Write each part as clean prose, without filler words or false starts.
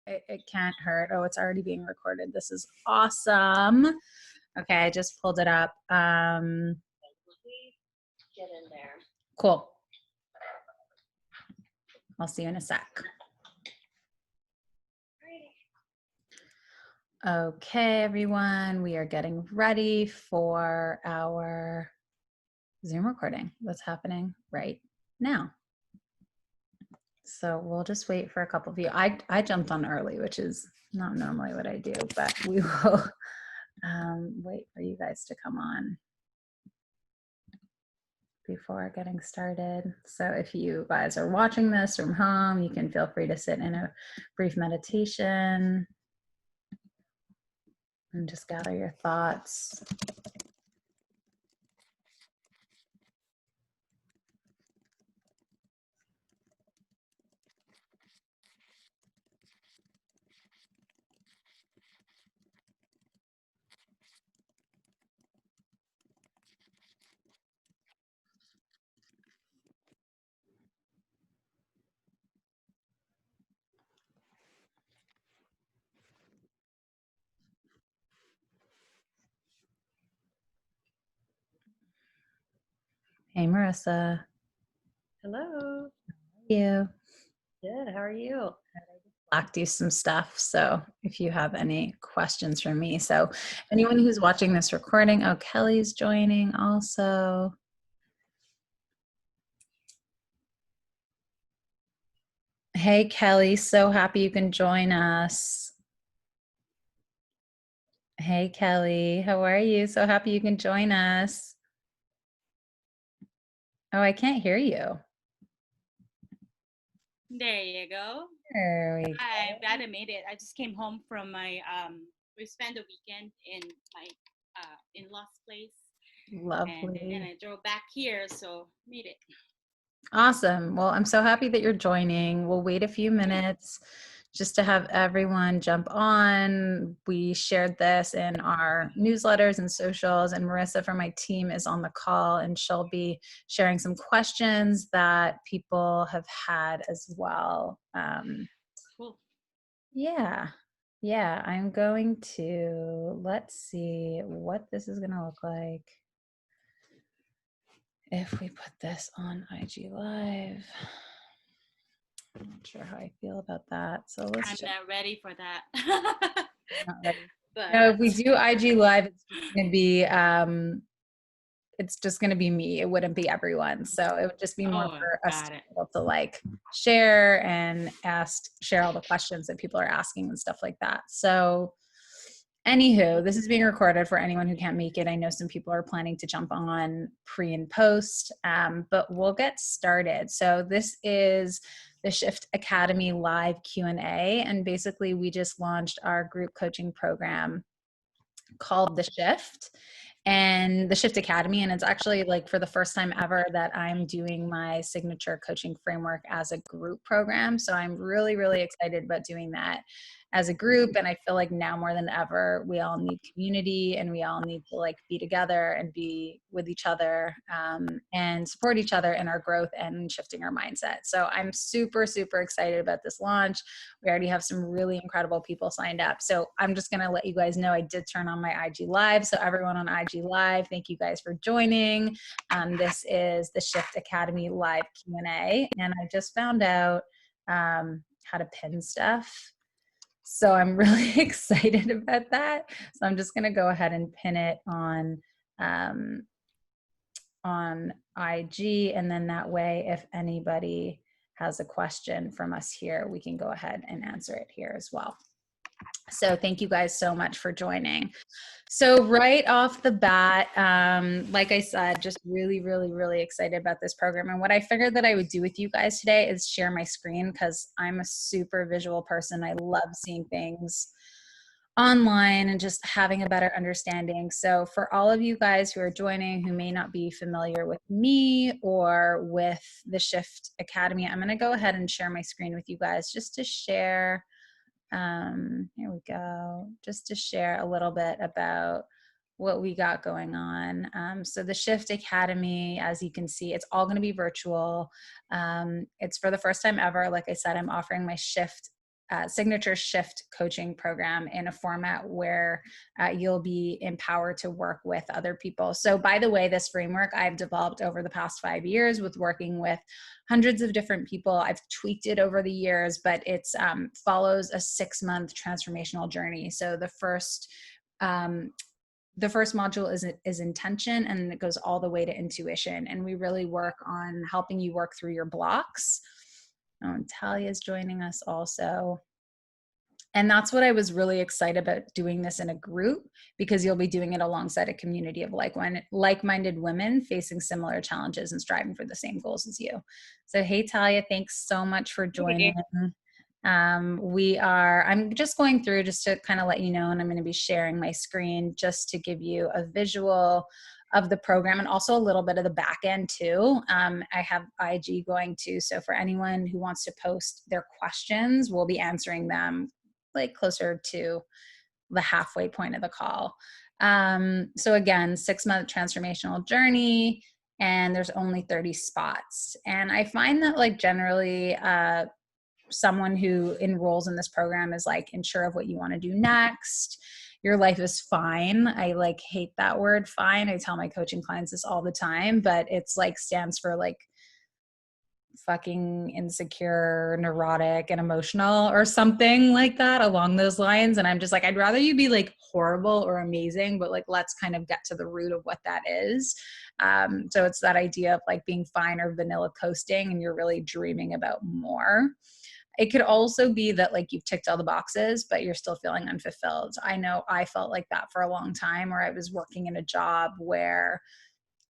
it can't hurt. Oh, it's already being recorded. This is awesome. Okay, I just pulled it up. Get in there. Cool. I'll see you in a sec. Okay, everyone, we are getting ready for our Zoom recording. What's happening right now? So we'll just wait for a couple of you. I jumped on early, which is not normally what I do, but we will wait for you guys to come on before getting started. So if you guys are watching this from home, you can feel free to sit in a brief meditation and just gather your thoughts. Hey, Marissa. Hello. How are you? Good. How are you? Blacked you some stuff. So if you have any questions for me. So anyone who's watching this recording, oh, Kelly's joining also. Hey, Kelly, so happy you can join us. Hey, Kelly, how are you? So happy you can join us. Oh, I can't hear you. There you go. There we go. I'm glad I made it. I just came home from my we spent the weekend in my in-laws place. Lovely. And then I drove back here, so made it. Awesome. Well, I'm so happy that you're joining. We'll wait a few minutes just to have everyone jump on. We shared this in our newsletters and socials, and Marissa from my team is on the call, and she'll be sharing some questions that people have had as well. Cool. Yeah, I'm going to, let's see what this is going to look like if we put this on IG Live. I'm not sure how I feel about that. So let's I'm not ready for that. not ready. But No, if we do IG Live, it's just gonna be me. It wouldn't be everyone. So it would just be more for us to be able to like share and share all the questions that people are asking and stuff like that. So anywho, this is being recorded for anyone who can't make it. I know some people are planning to jump on pre and post, but we'll get started. So this is the Shift Academy live Q&A, and basically we just launched our group coaching program called The Shift and the Shift Academy. And it's actually like for the first time ever that I'm doing my signature coaching framework as a group program. So I'm really, really excited about doing that as a group. And I feel like now more than ever, we all need community and we all need to like be together and be with each other and support each other in our growth and shifting our mindset. So I'm super, super excited about this launch. We already have some really incredible people signed up. So I'm just going to let you guys know I did turn on my IG Live. So everyone on IG Live, thank you guys for joining. This is the Shift Academy live Q&A. And I just found out how to pin stuff. So I'm really excited about that. So I'm just going to go ahead and pin it on IG. And then that way, if anybody has a question from us here, we can go ahead and answer it here as well. So thank you guys so much for joining. So right off the bat, like I said, just really, really, really excited about this program. And what I figured that I would do with you guys today is share my screen because I'm a super visual person. I love seeing things online and just having a better understanding. So for all of you guys who are joining who may not be familiar with me or with the Shift Academy, I'm going to go ahead and share my screen with you guys just to share. Here we go. Just to share a little bit about what we got going on. So the Shift Academy, as you can see, it's all going to be virtual. It's for the first time ever. Like I said, I'm offering my Shift signature shift coaching program in a format where you'll be empowered to work with other people. So by the way, this framework I've developed over the past 5 years with working with hundreds of different people. I've tweaked it over the years, but it's follows a 6-month transformational journey. So the first module is intention, and it goes all the way to intuition. And we really work on helping you work through your blocks. Oh, and Talia's joining us also. And that's what I was really excited about, doing this in a group, because you'll be doing it alongside a community of like-minded women facing similar challenges and striving for the same goals as you. So, hey, Talia, thanks so much for joining. I'm just going through just to kind of let you know, and I'm going to be sharing my screen just to give you a visual of the program and also a little bit of the back end too. I have IG going too. So for anyone who wants to post their questions, we'll be answering them like closer to the halfway point of the call. So again, 6-month transformational journey, and there's only 30 spots. And I find that like generally, someone who enrolls in this program is like unsure of what you want to do next. Your life is fine. I like hate that word fine. I tell my coaching clients this all the time, but it's like stands for like fucking insecure, neurotic, and emotional or something like that along those lines. And I'm just like, I'd rather you be like horrible or amazing, but like, let's kind of get to the root of what that is. So it's that idea of like being fine or vanilla coasting, and you're really dreaming about more. It could also be that like you've ticked all the boxes, but you're still feeling unfulfilled. I know I felt like that for a long time, where I was working in a job where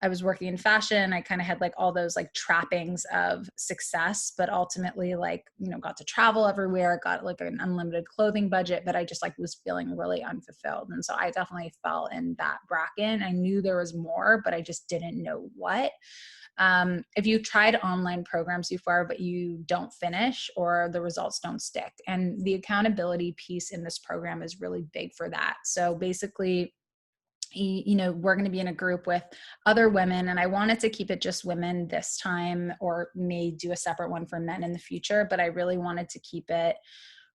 I was working in fashion. I kind of had like all those like trappings of success, but ultimately like, got to travel everywhere, got like an unlimited clothing budget, but I just like was feeling really unfulfilled. And so I definitely fell in that bracket. I knew there was more, but I just didn't know what. If you tried online programs before, but you don't finish or the results don't stick. And the accountability piece in this program is really big for that. So basically, we're going to be in a group with other women, and I wanted to keep it just women this time, or may do a separate one for men in the future, but I really wanted to keep it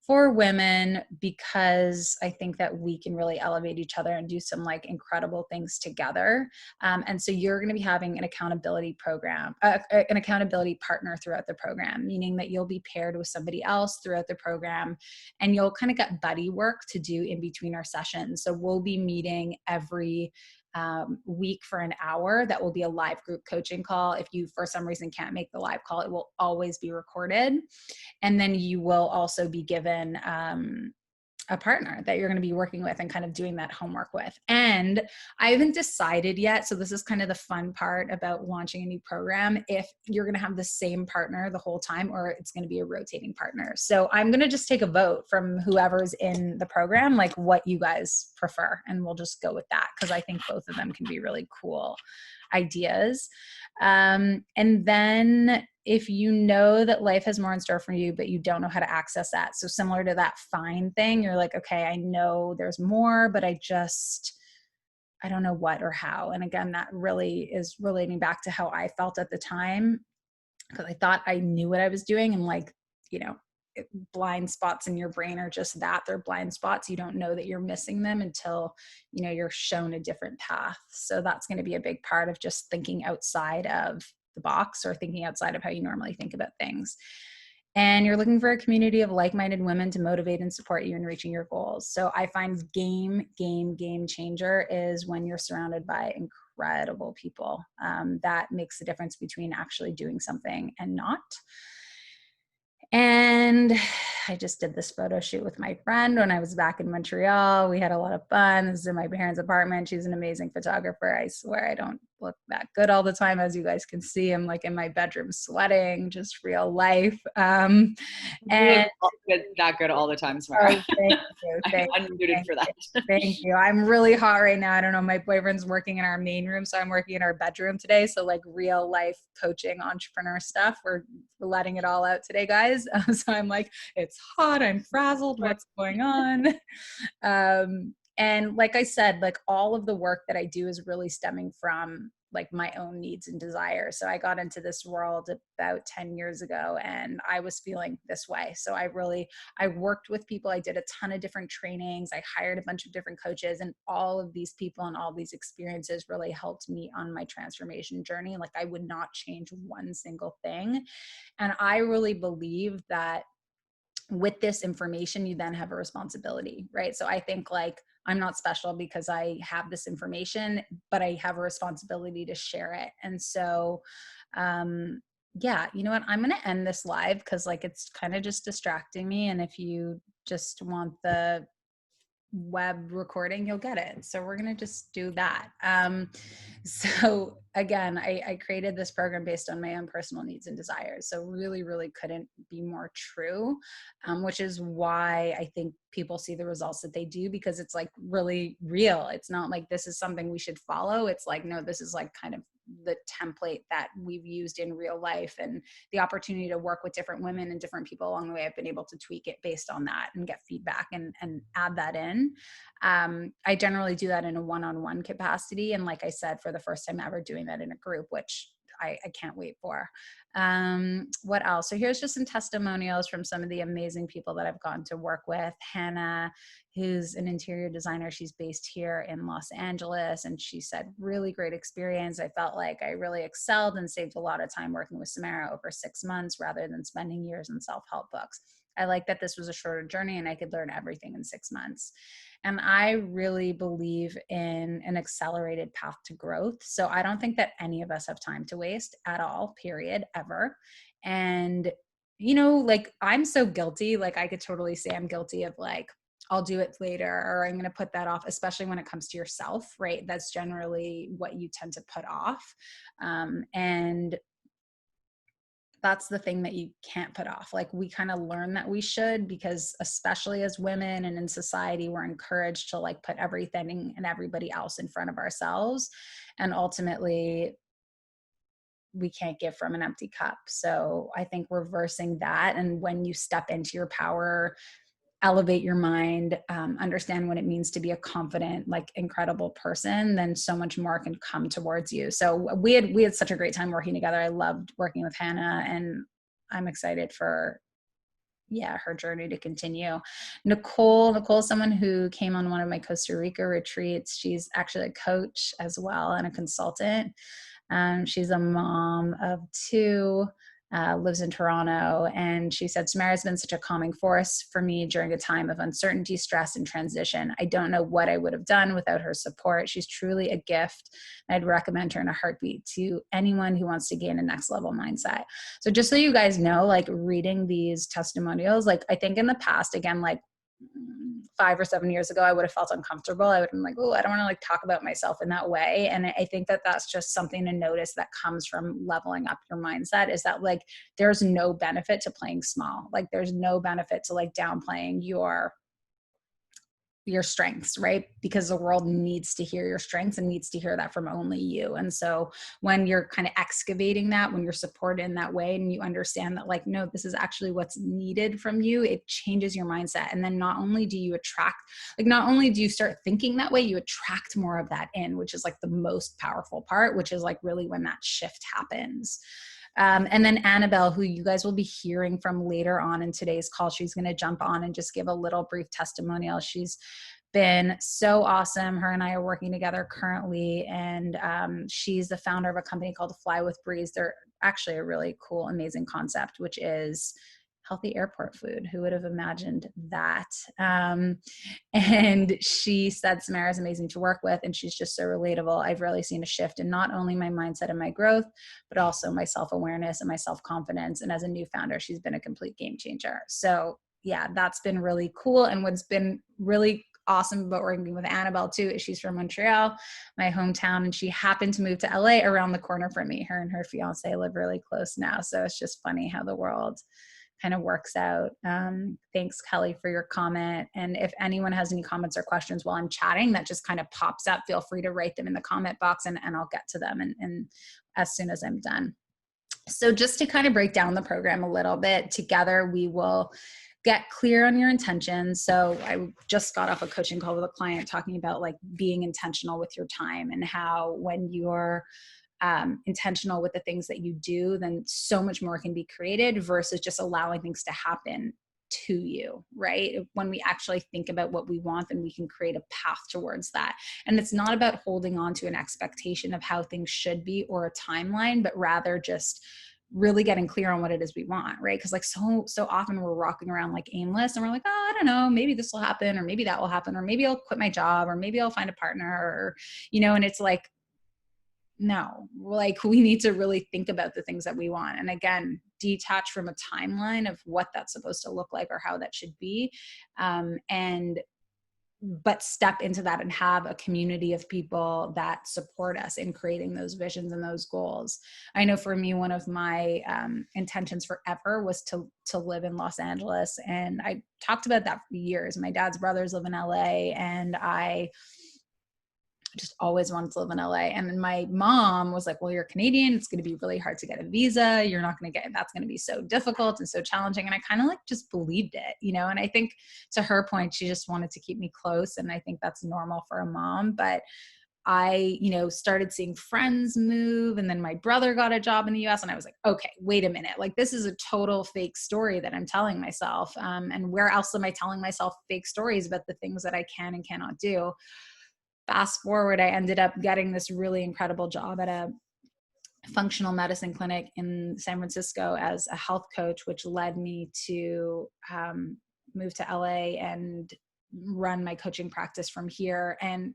for women because I think that we can really elevate each other and do some like incredible things together. And so you're going to be having an accountability program, an accountability partner throughout the program, meaning that you'll be paired with somebody else throughout the program, and you'll kind of get buddy work to do in between our sessions. So we'll be meeting every week for an hour. That will be a live group coaching call. If you, for some reason, can't make the live call, it will always be recorded. And then you will also be given a partner that you're going to be working with and kind of doing that homework with. And I haven't decided yet. So this is kind of the fun part about launching a new program, if you're going to have the same partner the whole time or it's going to be a rotating partner. So I'm going to just take a vote from whoever's in the program, like what you guys prefer. And we'll just go with that, because I think both of them can be really cool ideas. And then if you know that life has more in store for you, but you don't know how to access that. So similar to that fine thing, you're like, okay, I know there's more, but I don't know what or how. And again, that really is relating back to how I felt at the time, because I thought I knew what I was doing. And like, blind spots in your brain are just that, they're blind spots. You don't know that you're missing them until, you're shown a different path. So that's going to be a big part of just thinking outside of the box, or thinking outside of how you normally think about things. And you're looking for a community of like-minded women to motivate and support you in reaching your goals. So I find game changer is when you're surrounded by incredible people. That makes the difference between actually doing something and not. And I just did this photo shoot with my friend when I was back in Montreal. We had a lot of fun. This is in my parents' apartment. She's an amazing photographer. I swear I don't look that good all the time. As you guys can see, I'm like in my bedroom sweating, just real life. And that good all the time, Samara. Oh, thank you. I'm unmuted for that. Thank you. I'm really hot right now. I don't know. My boyfriend's working in our main room, so I'm working in our bedroom today. So like real life coaching, entrepreneur stuff. We're letting it all out today, guys. So I'm like, it's hot. I'm frazzled. What's going on? And like I said, like all of the work that I do is really stemming from like my own needs and desires. So I got into this world about 10 years ago and I was feeling this way. So I worked with people. I did a ton of different trainings. I hired a bunch of different coaches, and all of these people and all these experiences really helped me on my transformation journey. Like I would not change one single thing. And I really believe that with this information, you then have a responsibility, right? So I think like I'm not special because I have this information, but I have a responsibility to share it. And so, yeah, you know what? I'm going to end this live because like it's kind of just distracting me. And if you just want the web recording, you'll get it. So we're going to just do that. So again, I created this program based on my own personal needs and desires. So really, really couldn't be more true, which is why I think people see the results that they do, because it's like really real. It's not like this is something we should follow. It's like, no, this is like kind of the template that we've used in real life, and the opportunity to work with different women and different people along the way. I've been able to tweak it based on that and get feedback and add that in. I generally do that in a one-on-one capacity. And like I said, for the first time ever doing that in a group, which I can't wait for. What else? So here's just some testimonials from some of the amazing people that I've gotten to work with. Hannah, who's an interior designer. She's based here in Los Angeles. And she said, really great experience. I felt like I really excelled and saved a lot of time working with Samara over 6 months rather than spending years in self-help books. I like that this was a shorter journey and I could learn everything in 6 months. And I really believe in an accelerated path to growth. So I don't think that any of us have time to waste at all, period, ever. And, you know, like I'm so guilty, like I could totally say I'm guilty of like, I'll do it later, or I'm going to put that off, especially when it comes to yourself, right? That's generally what you tend to put off. And that's the thing that you can't put off. Like we kind of learn that we should, because especially as women and in society, we're encouraged to like put everything and everybody else in front of ourselves. And ultimately we can't give from an empty cup. So I think reversing that. And when you step into your power, elevate your mind, understand what it means to be a confident, like incredible person, then so much more can come towards you. So we had such a great time working together. I loved working with Hannah, and I'm excited for, yeah, her journey to continue. Nicole is someone who came on one of my Costa Rica retreats. She's actually a coach as well and a consultant. She's a mom of 2, lives in Toronto. And she said, Samara's been such a calming force for me during a time of uncertainty, stress, and transition. I don't know what I would have done without her support. She's truly a gift. I'd recommend her in a heartbeat to anyone who wants to gain a next level mindset. So just so you guys know, like reading these testimonials, like I think in the past, again, like 5 or 7 years ago, I would have felt uncomfortable. I would have been like, oh, I don't want to like talk about myself in that way. And I think that that's just something to notice that comes from leveling up your mindset, is that like, there's no benefit to playing small. Like there's no benefit to like downplaying your strengths, right? Because the world needs to hear your strengths and needs to hear that from only you. And so when you're kind of excavating that, when you're supported in that way and you understand that like, no, this is actually what's needed from you, it changes your mindset. And then not only do you attract, like not only do you start thinking that way, you attract more of that in, which is like the most powerful part, which is like really when that shift happens. And then Annabelle, who you guys will be hearing from later on in today's call, she's going to jump on and just give a little brief testimonial. She's been so awesome. Her and I are working together currently, and she's the founder of a company called Fly with Breeze. They're actually a really cool, amazing concept, which is healthy airport food. Who would have imagined that? And she said, Samara is amazing to work with, and she's just so relatable. I've really seen a shift in not only my mindset and my growth, but also my self-awareness and my self-confidence. And as a new founder, she's been a complete game changer. So yeah, that's been really cool. And what's been really awesome about working with Annabelle too is she's from Montreal, my hometown, and she happened to move to LA around the corner from me. Her and her fiance live really close now. So it's just funny how the world kind of works out. Thanks, Kelly, for your comment. And if anyone has any comments or questions while I'm chatting that just kind of pops up, feel free to write them in the comment box and I'll get to them and as soon as I'm done. So just to kind of break down the program a little bit, together we will get clear on your intentions. So I just got off a coaching call with a client talking about like being intentional with your time and how when you're intentional with the things that you do, then so much more can be created versus just allowing things to happen to you, right? When we actually think about what we want, then we can create a path towards that. And it's not about holding on to an expectation of how things should be or a timeline, but rather just really getting clear on what it is we want, right? Because like so often we're walking around like aimless and we're like, oh, I don't know, maybe this will happen, or maybe that will happen, or maybe I'll quit my job, or maybe I'll find a partner, or, and it's like, no, like we need to really think about the things that we want. And again, detach from a timeline of what that's supposed to look like or how that should be. But step into that and have a community of people that support us in creating those visions and those goals. I know for me, one of my intentions forever was to live in Los Angeles. And I talked about that for years. My dad's brothers live in LA, and I just always wanted to live in LA. And my mom was like, well, you're Canadian. It's going to be really hard to get a visa. You're not going to get, that's going to be so difficult and so challenging. And I kind of like just believed it, and I think to her point, she just wanted to keep me close. And I think that's normal for a mom. But I, started seeing friends move, and then my brother got a job in the US, and I was like, okay, wait a minute. Like, this is a total fake story that I'm telling myself. And where else am I telling myself fake stories about the things that I can and cannot do? Fast forward, I ended up getting this really incredible job at a functional medicine clinic in San Francisco as a health coach, which led me to move to LA and run my coaching practice from here. And,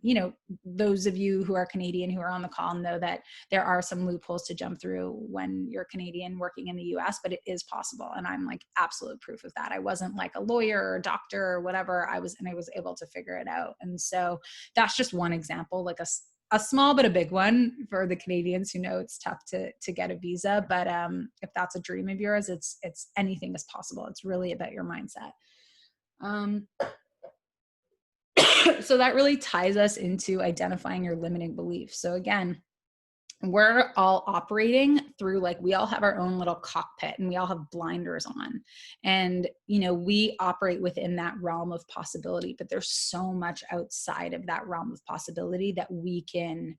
those of you who are Canadian who are on the call know that there are some loopholes to jump through when you're Canadian working in the US, but it is possible. And I'm like absolute proof of that. I wasn't like a lawyer or a doctor or whatever. I was able to figure it out. And so that's just one example, like a small but a big one for the Canadians who know it's tough to get a visa. But if that's a dream of yours, it's anything is possible. It's really about your mindset. So that really ties us into identifying your limiting beliefs. So again, we're all operating through, like, we all have our own little cockpit and we all have blinders on, and we operate within that realm of possibility, but there's so much outside of that realm of possibility that we can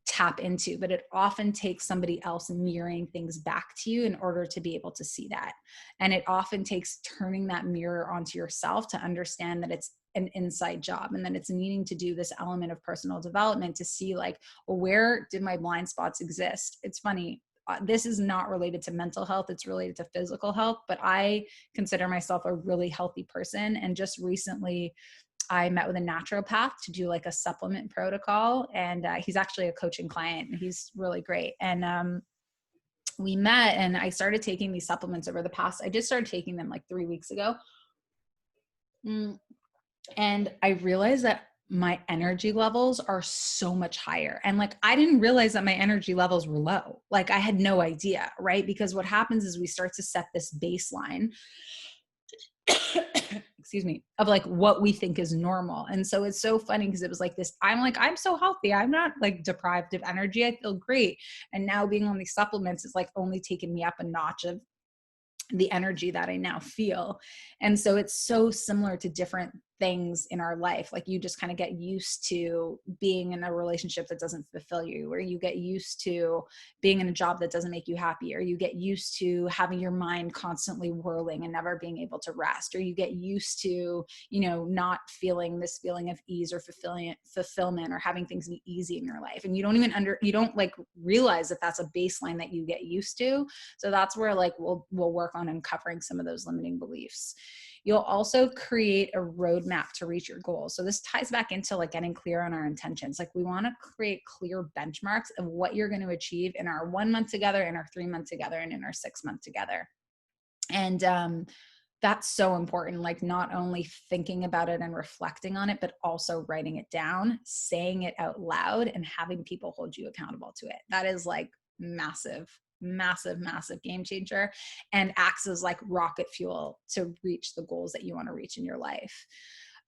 tap into, but it often takes somebody else mirroring things back to you in order to be able to see that. And it often takes turning that mirror onto yourself to understand that it's an inside job, and then it's needing to do this element of personal development to see, like, well, where did my blind spots exist? It's funny. This is not related to mental health. It's related to physical health, but I consider myself a really healthy person. And just recently, I met with a naturopath to do like a supplement protocol. And he's actually a coaching client, and he's really great. And we met, and I started taking these supplements over the past, I just started taking them like 3 weeks ago. And I realized that my energy levels are so much higher. And like, I didn't realize that my energy levels were low. Like, I had no idea, right? Because what happens is we start to set this baseline excuse me, of like what we think is normal. And so it's so funny because it was like this, I'm so healthy. I'm not like deprived of energy. I feel great. And now being on these supplements is like only taken me up a notch of the energy that I now feel. And so it's so similar to different things in our life. Like, you just kind of get used to being in a relationship that doesn't fulfill you, or you get used to being in a job that doesn't make you happy, or you get used to having your mind constantly whirling and never being able to rest, or you get used to, not feeling this feeling of ease or fulfillment or having things be easy in your life. And you don't like realize that that's a baseline that you get used to. So that's where like we'll work on uncovering some of those limiting beliefs. You'll also create a roadmap to reach your goals. So this ties back into like getting clear on our intentions. Like, we want to create clear benchmarks of what you're going to achieve in our 1 month together, in our 3 month together, and in our 6 month together. And that's so important. Like, not only thinking about it and reflecting on it, but also writing it down, saying it out loud, and having people hold you accountable to it. That is like massive game changer, and acts as like rocket fuel to reach the goals that you want to reach in your life.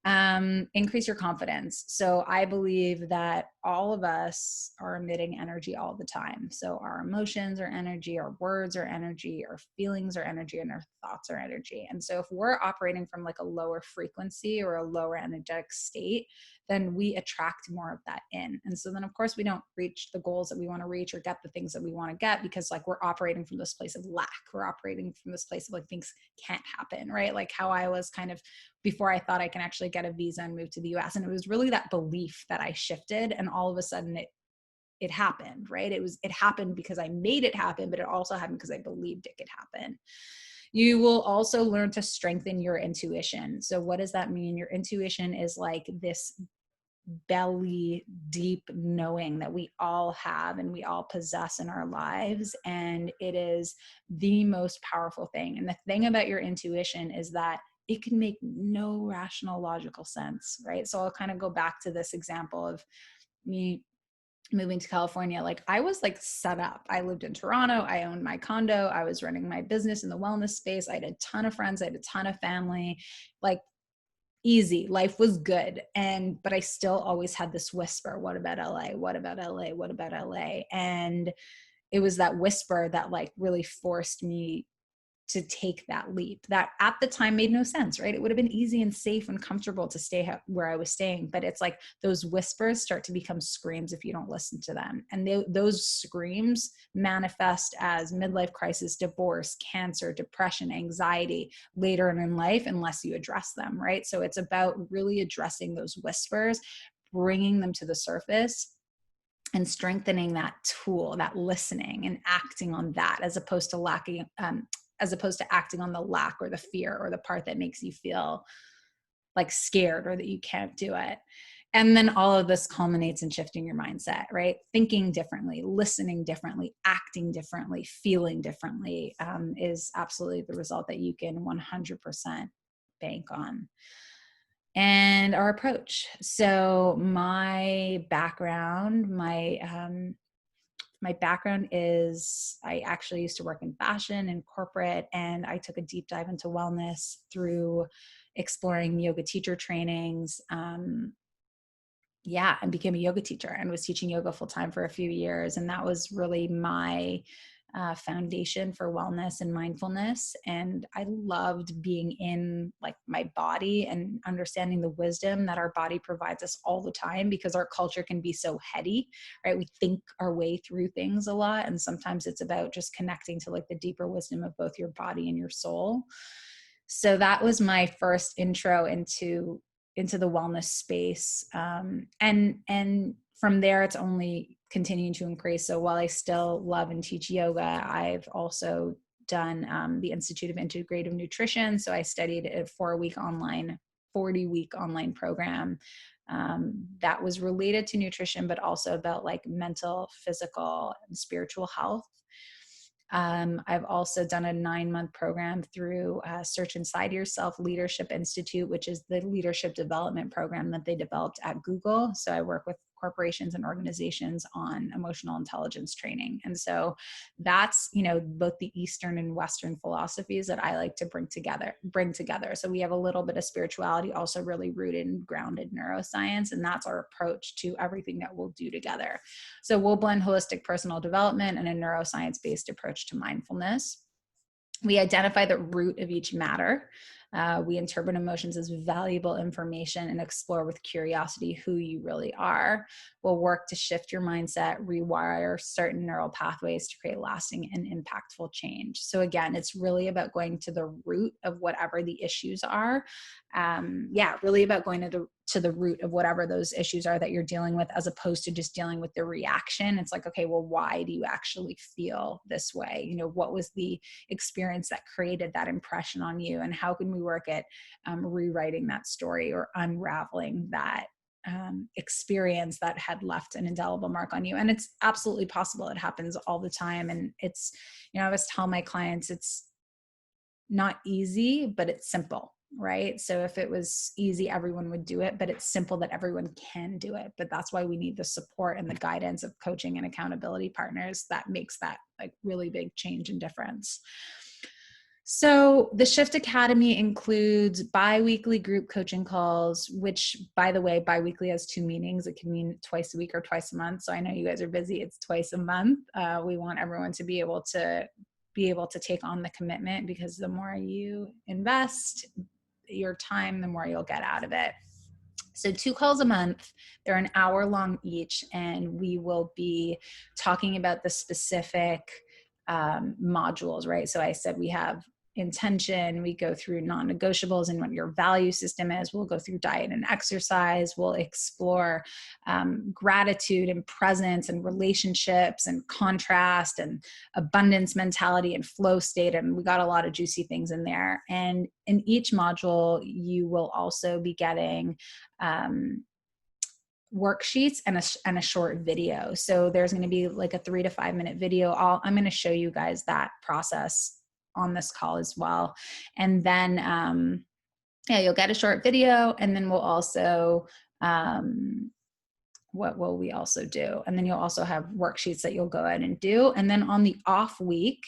Increase your confidence. So I believe that all of us are emitting energy all the time. So our emotions are energy, our words are energy, our feelings are energy, and our thoughts are energy. And so if we're operating from like a lower frequency or a lower energetic state, then we attract more of that in. And so then of course we don't reach the goals that we want to reach or get the things that we want to get, because like we're operating from this place of lack. We're operating from this place of like things can't happen, right? Like how I was kind of before I thought I can actually get a visa and move to the US. And it was really that belief that I shifted, and all of a sudden it happened, right? It happened because I made it happen, but it also happened because I believed it could happen. You will also learn to strengthen your intuition. So what does that mean? Your intuition is like this belly deep knowing that we all have and we all possess in our lives. And it is the most powerful thing. And the thing about your intuition is that it can make no rational, logical sense, right? So I'll kind of go back to this example of me moving to California. Like I was like set up. I lived in Toronto. I owned my condo. I was running my business in the wellness space. I had a ton of friends. I had a ton of family. Like easy. Life was good. But I still always had this whisper, what about LA? What about LA? What about LA? And it was that whisper that like really forced me to take that leap that at the time made no sense, right? It would have been easy and safe and comfortable to stay where I was staying. But it's like those whispers start to become screams if you don't listen to them. And those screams manifest as midlife crisis, divorce, cancer, depression, anxiety later in life, unless you address them, right? So it's about really addressing those whispers, bringing them to the surface, and strengthening that tool, that listening, and acting on that, as opposed to acting on the lack or the fear or the part that makes you feel like scared or that you can't do it. And then all of this culminates in shifting your mindset, right? Thinking differently, listening differently, acting differently, feeling differently is absolutely the result that you can 100% bank on. And our approach. So my background is I actually used to work in fashion and corporate, and I took a deep dive into wellness through exploring yoga teacher trainings. And became a yoga teacher and was teaching yoga full time for a few years. And that was really my foundation for wellness and mindfulness. And I loved being in like my body and understanding the wisdom that our body provides us all the time, because our culture can be so heady, right? We think our way through things a lot. And sometimes it's about just connecting to like the deeper wisdom of both your body and your soul. So that was my first intro into the wellness space. And from there, it's only continuing to increase. So while I still love and teach yoga, I've also done the Institute of Integrative Nutrition. So I studied a 40-week online program that was related to nutrition, but also about like mental, physical, and spiritual health. I've also done a 9-month program through Search Inside Yourself Leadership Institute, which is the leadership development program that they developed at Google. So I work with corporations and organizations on emotional intelligence training. And so that's, both the Eastern and Western philosophies that I like to bring together. So we have a little bit of spirituality, also really rooted and grounded neuroscience. And that's our approach to everything that we'll do together. So we'll blend holistic personal development and a neuroscience-based approach to mindfulness. We identify the root of each matter. We interpret emotions as valuable information and explore with curiosity who you really are. We'll work to shift your mindset, rewire certain neural pathways to create lasting and impactful change. So again, it's really about going to the root of whatever the issues are. Really about going to the root of whatever those issues are that you're dealing with, as opposed to just dealing with the reaction. It's like, okay, well, why do you actually feel this way? What was the experience that created that impression on you? And how can we work at rewriting that story or unraveling that experience that had left an indelible mark on you? And it's absolutely possible. It happens all the time. And it's, I always tell my clients, it's not easy, but it's simple, right? So if it was easy, everyone would do it, but it's simple that everyone can do it. But that's why we need the support and the guidance of coaching and accountability partners that makes that like really big change and difference. So the Shift Academy includes bi-weekly group coaching calls, which, by the way, bi-weekly has 2 meanings. It can mean twice a week or twice a month. So I know you guys are busy. It's twice a month. We want everyone to be able to take on the commitment, because the more you invest your time, the more you'll get out of it. So 2 calls a month, they're an hour long each, and we will be talking about the specific modules, right? So I said we have intention, we go through non-negotiables and what your value system is. We'll go through diet and exercise. We'll explore gratitude and presence and relationships and contrast and abundance mentality and flow state. And we got a lot of juicy things in there. And in each module, you will also be getting worksheets and a short video. So there's going to be like a 3 to 5 minute video. I'm going to show you guys that process on this call as well. And then, you'll get a short video, and then we'll also, what will we also do? And then you'll also have worksheets that you'll go ahead and do. And then on the off week,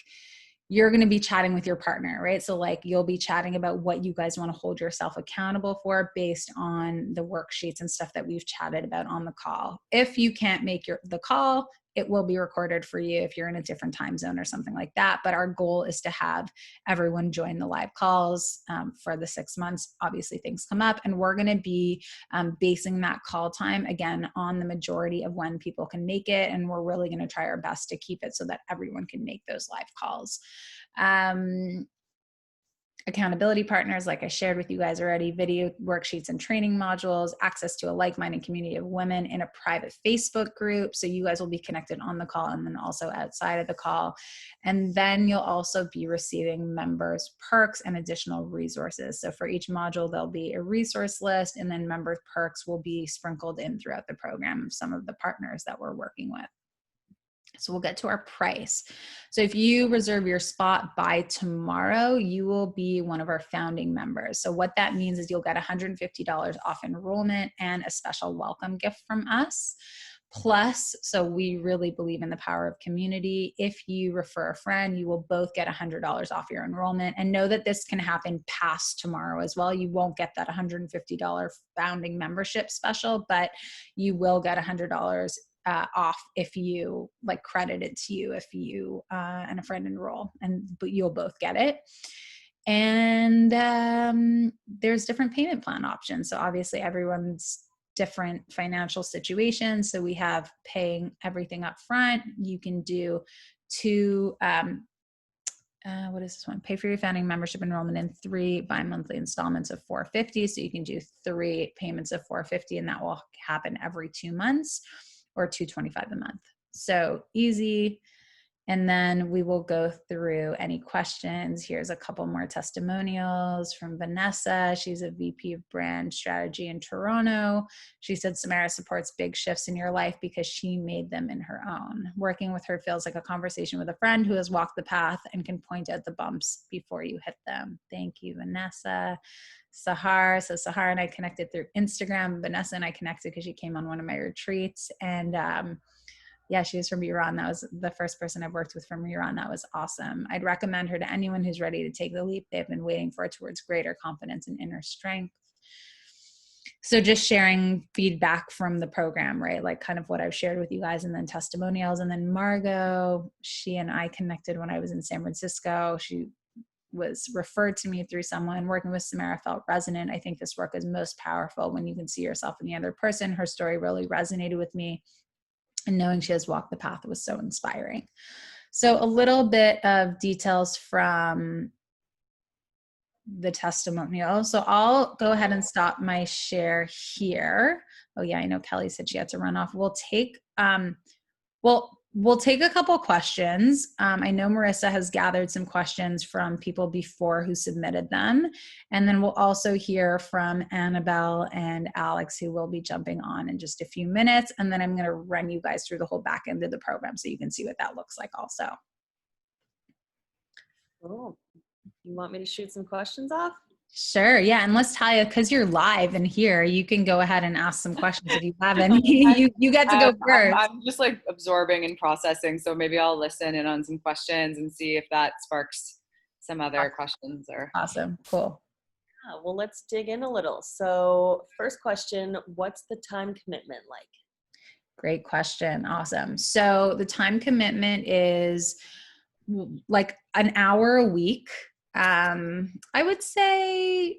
you're going to be chatting with your partner, right? So like you'll be chatting about what you guys want to hold yourself accountable for based on the worksheets and stuff that we've chatted about on the call. If you can't make the call, it will be recorded for you if you're in a different time zone or something like that. But our goal is to have everyone join the live calls for the 6 months. Obviously things come up, and we're going to be basing that call time again on the majority of when people can make it. And we're really going to try our best to keep it so that everyone can make those live calls. Accountability partners, like I shared with you guys already, video worksheets and training modules, access to a like-minded community of women in a private Facebook group. So you guys will be connected on the call and then also outside of the call. And then you'll also be receiving members' perks and additional resources. So for each module, there'll be a resource list, and then member perks will be sprinkled in throughout the program of some of the partners that we're working with. So we'll get to our price. So if you reserve your spot by tomorrow, you will be one of our founding members. So what that means is you'll get $150 off enrollment and a special welcome gift from us. Plus, so we really believe in the power of community. If you refer a friend, you will both get $100 off your enrollment. And know that this can happen past tomorrow as well. You won't get that $150 founding membership special, but you will get $100 off if you credit it to you, if you and a friend enroll, but you'll both get it. And there's different payment plan options. So obviously everyone's different financial situations. So we have paying everything up front. You can do 2, what is this one? Pay for your founding membership enrollment in 3 bi-monthly installments of $450. So you can do 3 payments of $450, and that will happen every 2 months, or $225 a month. So easy. And then we will go through any questions. Here's a couple more testimonials from Vanessa. She's a VP of brand strategy in Toronto. She said, Samara supports big shifts in your life because she made them in her own. Working with her feels like a conversation with a friend who has walked the path and can point out the bumps before you hit them. Thank you, Vanessa. Sahar. So Sahar and I connected through Instagram. Vanessa and I connected because she came on one of my retreats. And yeah, she was from Iran. That was the first person I've worked with from Iran. That was awesome. I'd recommend her to anyone who's ready to take the leap they've been waiting for towards greater confidence and inner strength. So just sharing feedback from the program, right? Like kind of what I've shared with you guys, and then testimonials. And then Margot, she and I connected when I was in San Francisco. She was referred to me through someone. Working with Samara felt resonant. I think this work is most powerful when you can see yourself in the other person. Her story really resonated with me, and knowing she has walked the path was so inspiring. So a little bit of details from the testimonial. So I'll go ahead and stop my share here. Oh yeah, I know Kelly said she had to run off. We'll take a couple questions. I know Marissa has gathered some questions from people before who submitted them. And then we'll also hear from Annabelle and Alex, who will be jumping on in just a few minutes. And then I'm going to run you guys through the whole back end of the program so you can see what that looks like also. Oh, you want me to shoot some questions off? Sure. Yeah. And let's tell you, because you're live and here, you can go ahead and ask some questions if you have any. you get to go first. I'm just absorbing and processing. So maybe I'll listen in on some questions and see if that sparks some other questions or. Awesome. Cool. Well, let's dig in a little. So first question, what's the time commitment like? Great question. Awesome. So the time commitment is like an hour a week. I would say,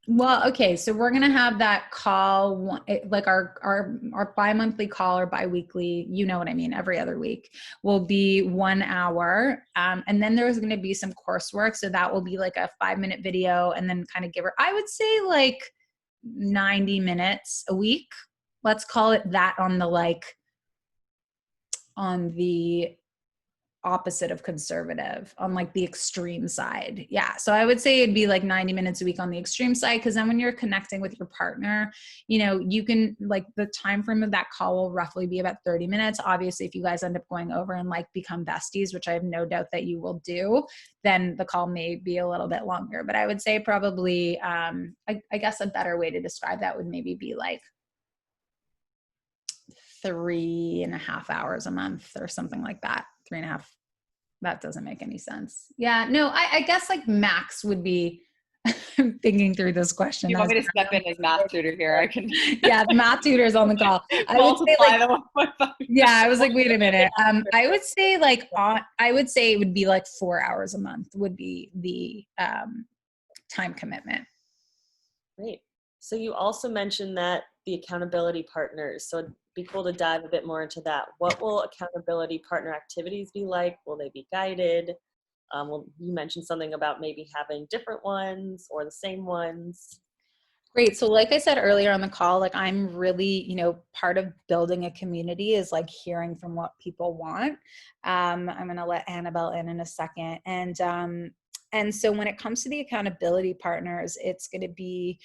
well, okay, so we're gonna have that call, like our bi-monthly call or bi-weekly, you know what I mean, every other week will be 1 hour, and then there's gonna be some coursework, so that will be like a 5-minute video, and then kind of give her, I would say like 90 minutes a week. Let's call it that on the opposite of conservative, on like the extreme side. Yeah. So I would say it'd be like 90 minutes a week on the extreme side. Cause then when you're connecting with your partner, you know, you can like the time frame of that call will roughly be about 30 minutes. Obviously, if you guys end up going over and like become besties, which I have no doubt that you will do, then the call may be a little bit longer. But I would say probably, I guess a better way to describe that would maybe be like 3.5 hours a month or something like that. 3.5. That doesn't make any sense. Yeah, no, I guess like max would be I'm thinking through this question. You want me to step in as math tutor here? I can. Yeah, the math tutor's on the call. I would say like, yeah, I was like, wait a minute. I would say like I would say it would be like 4 hours a month would be the time commitment. Great. So you also mentioned that the accountability partners. So it'd be cool to dive a bit more into that. What will accountability partner activities be like? Will they be guided? Well, you mentioned something about maybe having different ones or the same ones. Great. So like I said earlier on the call, like I'm really, you know, part of building a community is like hearing from what people want. I'm going to let Annabelle in a second. And so when it comes to the accountability partners, it's going to be,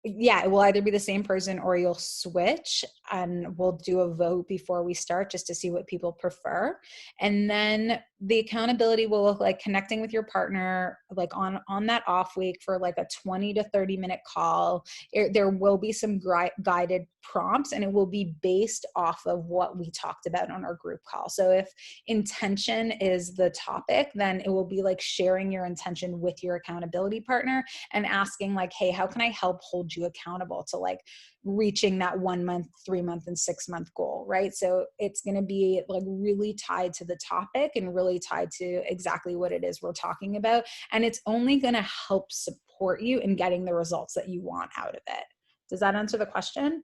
yeah, it will either be the same person or you'll switch, and we'll do a vote before we start just to see what people prefer. And then the accountability will look like connecting with your partner like on that off week for like a 20 to 30 minute call. There will be some guided prompts, and it will be based off of what we talked about on our group call. So if intention is the topic, then it will be like sharing your intention with your accountability partner and asking like, hey, how can I help hold you accountable to like reaching that 1 month, 3 month, and 6 month goal, right? So it's going to be like really tied to the topic and really tied to exactly what it is we're talking about. And it's only going to help support you in getting the results that you want out of it. Does that answer the question?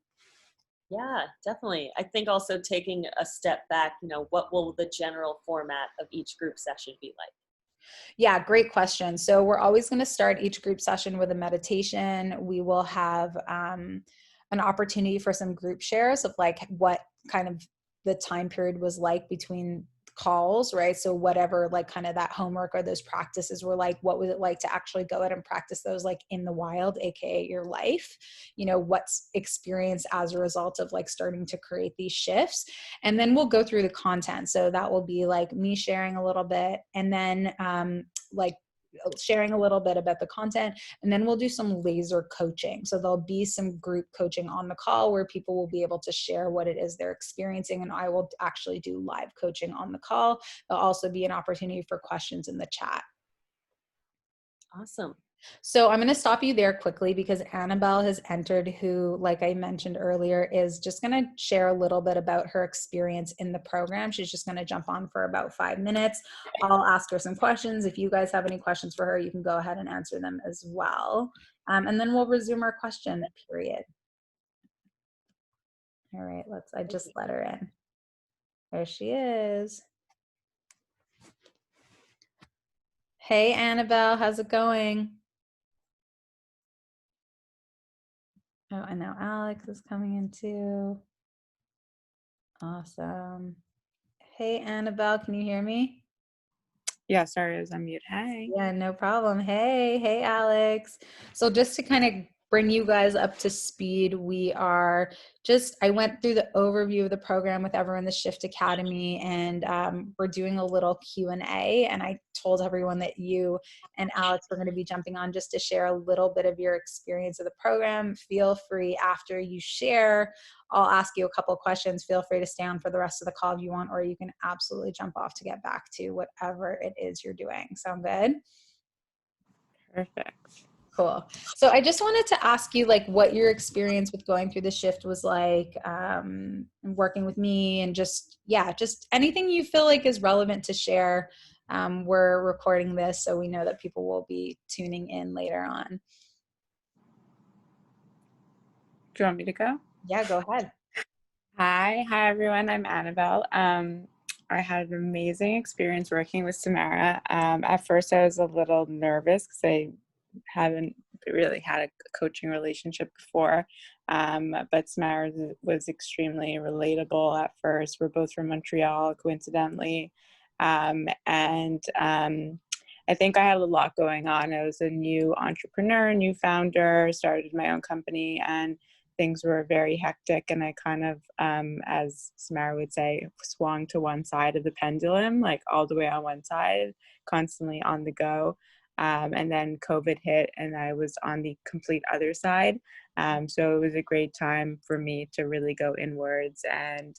Yeah, definitely. I think also taking a step back, you know, what will the general format of each group session be like? Yeah, great question. So we're always going to start each group session with a meditation. We will have an opportunity for some group shares of like what kind of the time period was like between calls, right? So whatever like kind of that homework or those practices were like, what was it like to actually go out and practice those like in the wild, aka your life, you know, what's experienced as a result of like starting to create these shifts. And then we'll go through the content. So that will be like me sharing a little bit, and then like sharing a little bit about the content, and then we'll do some laser coaching. So there'll be some group coaching on the call where people will be able to share what it is they're experiencing, and I will actually do live coaching on the call. There'll also be an opportunity for questions in the chat. Awesome. So I'm going to stop you there quickly because Annabelle has entered, who, like I mentioned earlier, is just going to share a little bit about her experience in the program. She's just going to jump on for about 5 minutes. I'll ask her some questions. If you guys have any questions for her, you can go ahead and answer them as well. And then we'll resume our question period. All right, I just let her in. There she is. Hey, Annabelle, how's it going? Oh, and now Alex is coming in too. Awesome. Hey, Annabelle, can you hear me? Yeah, sorry, I was on mute. Hi. Yeah, no problem. Hey, Alex. So just to kind of bring you guys up to speed, I went through the overview of the program with everyone in the Shift Academy, and we're doing a little Q&A, and I told everyone that you and Alex were going to be jumping on just to share a little bit of your experience of the program. Feel free, after you share, I'll ask you a couple of questions. Feel free to stay on for the rest of the call if you want, or you can absolutely jump off to get back to whatever it is you're doing. Sound good? Perfect. Cool. So I just wanted to ask you, like, what your experience with going through the shift was like, working with me, and just anything you feel like is relevant to share. We're recording this, so we know that people will be tuning in later on. Do you want me to go? Yeah, go ahead. Hi everyone. I'm Annabelle. I had an amazing experience working with Samara. At first, I was a little nervous because I haven't really had a coaching relationship before, but Samara was extremely relatable at first. We're both from Montreal, coincidentally, and I think I had a lot going on. I was a new entrepreneur, new founder, started my own company, and things were very hectic, and I kind of, as Samara would say, swung to one side of the pendulum, like all the way on one side, constantly on the go. And then COVID hit, and I was on the complete other side. So it was a great time for me to really go inwards and,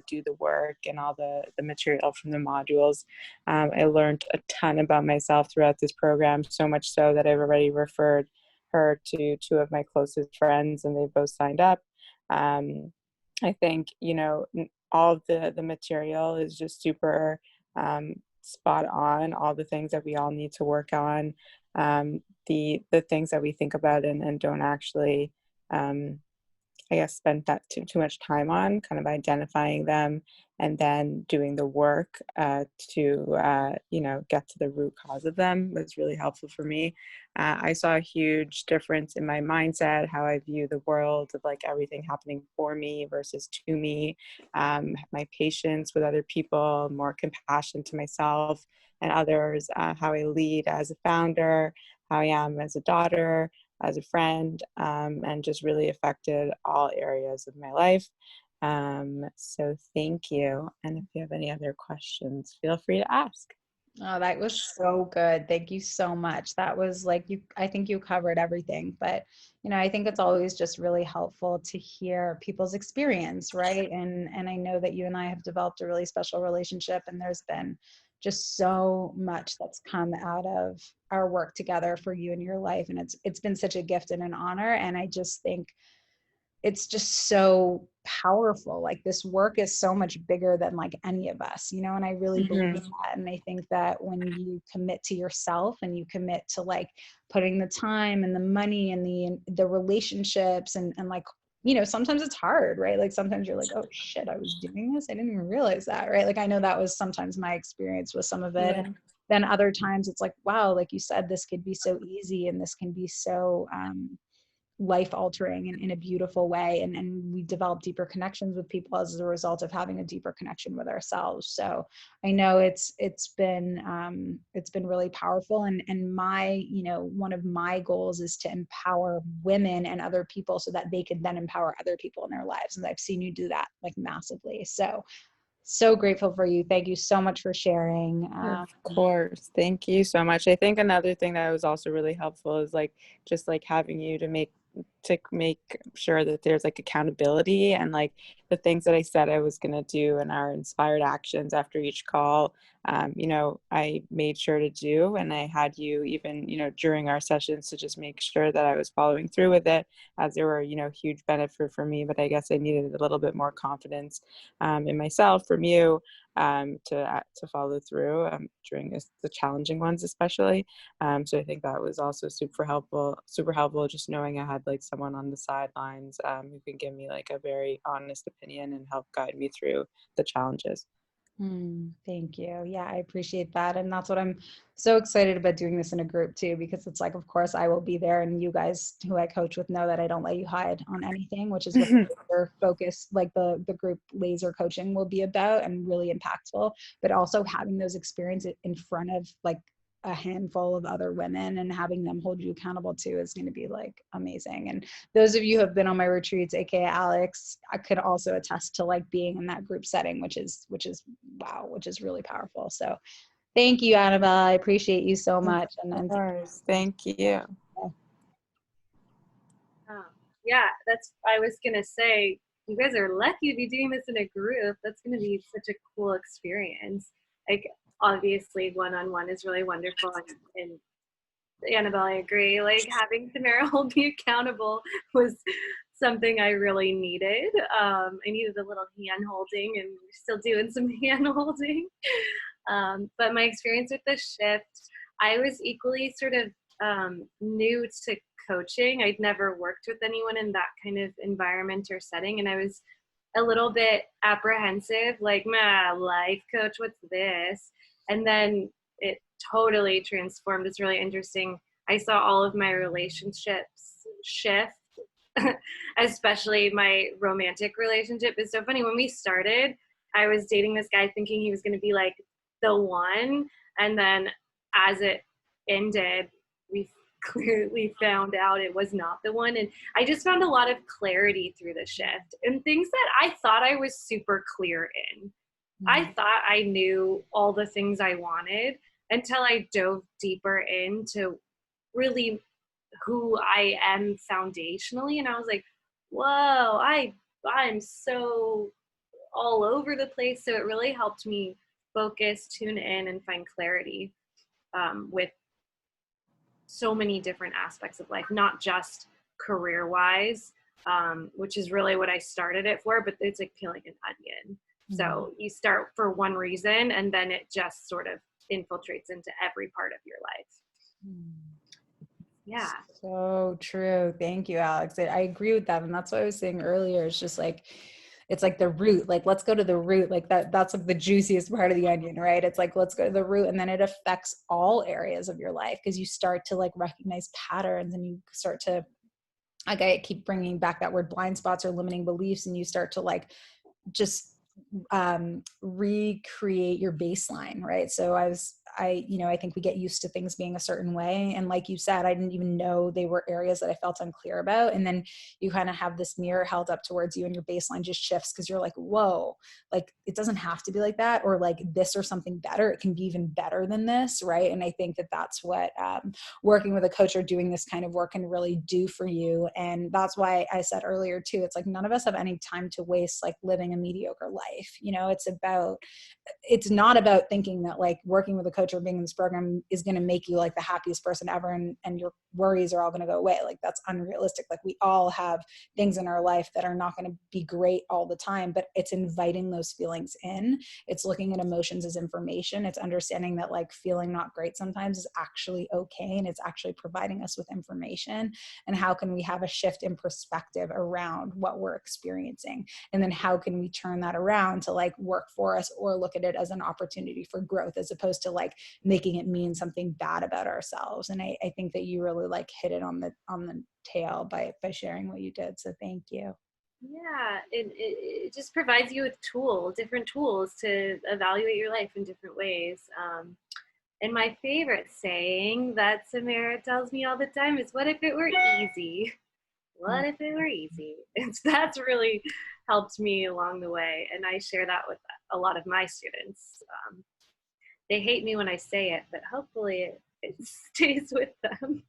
do the work and all the material from the modules. I learned a ton about myself throughout this program, so much so that I've already referred her to two of my closest friends, and they've both signed up. I think, all of the material is just super spot on, all the things that we all need to work on, the things that we think about and don't actually, I guess, spend that too much time on, kind of identifying them and then doing the work to get to the root cause of them was really helpful for me. I saw a huge difference in my mindset, how I view the world, of like everything happening for me versus to me, my patience with other people, more compassion to myself and others, how I lead as a founder, how I am as a daughter, as a friend, and just really affected all areas of my life. So thank you. And if you have any other questions, feel free to ask. Oh, that was so good. Thank you so much. That was like I think you covered everything, but I think it's always just really helpful to hear people's experience, right? And I know that you and I have developed a really special relationship, and there's been just so much that's come out of our work together for you in your life. And it's been such a gift and an honor. And I just think it's just so powerful. Like, this work is so much bigger than like any of us, and I really believe that. And I think that when you commit to yourself and you commit to like putting the time and the money and the relationships and like, sometimes it's hard, right? Like sometimes you're like, oh shit, I was doing this. I didn't even realize that, right? Like I know that was sometimes my experience with some of it. Yeah. And then other times it's like, wow, like you said, this could be so easy and this can be so, life altering in a beautiful way, and we develop deeper connections with people as a result of having a deeper connection with ourselves. So I know it's been really powerful, and my one of my goals is to empower women and other people so that they can then empower other people in their lives, and I've seen you do that like massively. So grateful for you. Thank you so much for sharing. Of course. Thank you so much. I think another thing that was also really helpful is like just like having you to make sure that there's like accountability, and like the things that I said I was going to do and our inspired actions after each call, I made sure to do, and I had you even, during our sessions to just make sure that I was following through with it, as there were, huge benefit for me, but I guess I needed a little bit more confidence in myself from you, to follow through during the challenging ones, especially. So I think that was also super helpful. Just knowing I had like someone on the sidelines who can give me like a very honest opinion and help guide me through the challenges. Thank you. Yeah, I appreciate that. And that's what I'm so excited about doing this in a group too, because it's like, of course I will be there, and you guys who I coach with know that I don't let you hide on anything, which is what the focus, like the group laser coaching will be about, and really impactful, but also having those experiences in front of like a handful of other women and having them hold you accountable too is going to be like amazing. And those of you who have been on my retreats, aka Alex, I could also attest to like being in that group setting, which is wow, which is really powerful. So thank you, Annabelle. I appreciate you so much. Of course. Thank you. Yeah, I was gonna say, you guys are lucky to be doing this in a group. That's gonna be such a cool experience. Like, obviously one-on-one is really wonderful, and Annabelle, I agree. Like, having Tamara hold me accountable was something I really needed. I needed a little hand holding, and we're still doing some hand holding. But my experience with the shift, I was equally sort of new to coaching. I'd never worked with anyone in that kind of environment or setting, and I was a little bit apprehensive, like, life coach, what's this? And then it totally transformed. It's really interesting. I saw all of my relationships shift, especially my romantic relationship. It's so funny. When we started, I was dating this guy thinking he was going to be like the one. And then as it ended, we clearly found out it was not the one. And I just found a lot of clarity through the shift and things that I thought I was super clear in. I thought I knew all the things I wanted until I dove deeper into really who I am foundationally. And I was like, whoa, I'm so all over the place. So it really helped me focus, tune in, and find clarity with so many different aspects of life, not just career-wise, which is really what I started it for, but it's like peeling an onion. So you start for one reason, and then it just sort of infiltrates into every part of your life. Yeah. So true. Thank you, Alex. I agree with that. And that's what I was saying earlier. It's just like, it's like the root, like, let's go to the root. Like that's like the juiciest part of the onion, right? It's like, let's go to the root, and then it affects all areas of your life because you start to like recognize patterns, and you start to, like, I keep bringing back that word blind spots or limiting beliefs, and you start to like just recreate your baseline, right? So I think we get used to things being a certain way. And like you said, I didn't even know they were areas that I felt unclear about. And then you kind of have this mirror held up towards you, and your baseline just shifts because you're like, whoa, like it doesn't have to be like that, or like this or something better. It can be even better than this, right? And I think that that's what working with a coach or doing this kind of work can really do for you. And that's why I said earlier too, it's like none of us have any time to waste like living a mediocre life. It's not about thinking that like working with a coach or being in this program is going to make you like the happiest person ever, and your worries are all going to go away. Like that's unrealistic. Like we all have things in our life that are not going to be great all the time, but it's inviting those feelings in. It's looking at emotions as information. It's understanding that like feeling not great sometimes is actually okay, and it's actually providing us with information. And how can we have a shift in perspective around what we're experiencing? And then how can we turn that around to like work for us, or look at it as an opportunity for growth, as opposed to like making it mean something bad about ourselves. And I think that you really like hit it on the tail by sharing what you did. So thank you. Yeah, it just provides you with different tools to evaluate your life in different ways. And my favorite saying that Samara tells me all the time is, what if it were easy? What if it were easy? And that's really helped me along the way. And I share that with a lot of my students. They hate me when I say it, but hopefully it stays with them.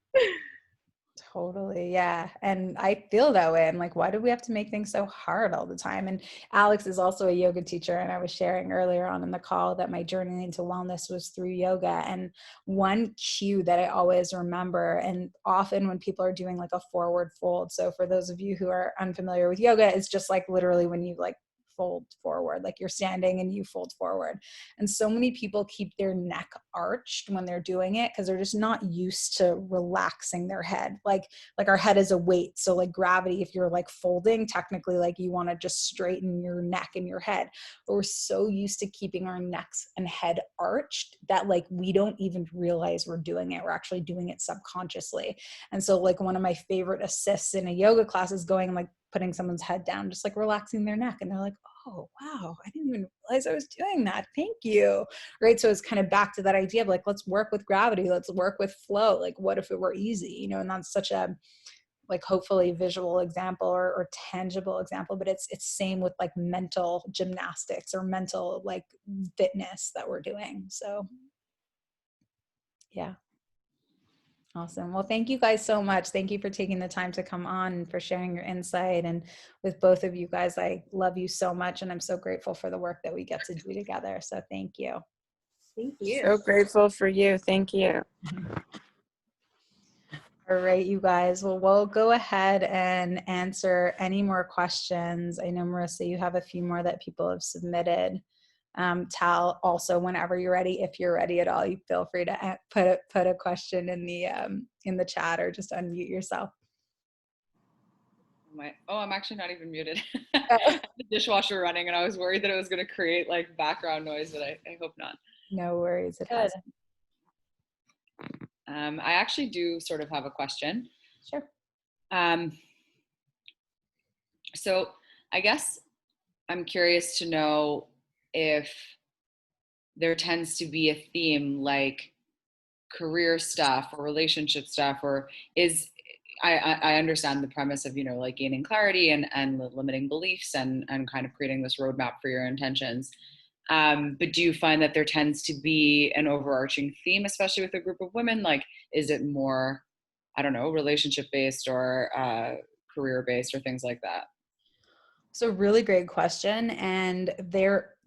Totally. Yeah. And I feel that way. I'm like, why do we have to make things so hard all the time? And Alex is also a yoga teacher. And I was sharing earlier on in the call that my journey into wellness was through yoga. And one cue that I always remember, and often when people are doing like a forward fold. So for those of you who are unfamiliar with yoga, it's just like literally when you like fold forward, like you're standing and you fold forward. And so many people keep their neck arched when they're doing it because they're just not used to relaxing their head. Like our head is a weight. So like gravity, if you're like folding, technically like you want to just straighten your neck and your head. But we're so used to keeping our necks and head arched that like we don't even realize we're doing it. We're actually doing it subconsciously. And so like one of my favorite assists in a yoga class is going like putting someone's head down, just like relaxing their neck. And they're like, oh, wow, I didn't even realize I was doing that. Thank you. Right. So it's kind of back to that idea of like, let's work with gravity. Let's work with flow. Like, what if it were easy, you know, and that's such a, like, hopefully visual example or tangible example, but it's same with like mental gymnastics or mental like fitness that we're doing. So yeah. Awesome. Well, thank you guys so much. Thank you for taking the time to come on and for sharing your insight. And with both of you guys, I love you so much. And I'm so grateful for the work that we get to do together. So thank you. Thank you. So grateful for you. Thank you. All right, you guys. Well, we'll go ahead and answer any more questions. I know, Marissa, you have a few more that people have submitted. Tal, also, whenever you're ready, if you're ready at all, you feel free to put a question in the chat or just unmute yourself. I'm actually not even muted. Oh. I had the dishwasher running and I was worried that it was going to create like background noise, but I hope not. No worries. It Good. hasn't. I actually do sort of have a question. Sure. So I guess I'm curious to know if there tends to be a theme like career stuff or relationship stuff, or I understand the premise of, you know, like gaining clarity and limiting beliefs and kind of creating this roadmap for your intentions. But do you find that there tends to be an overarching theme, especially with a group of women? Like, is it more, I don't know, relationship based or career based or things like that? So really great question. And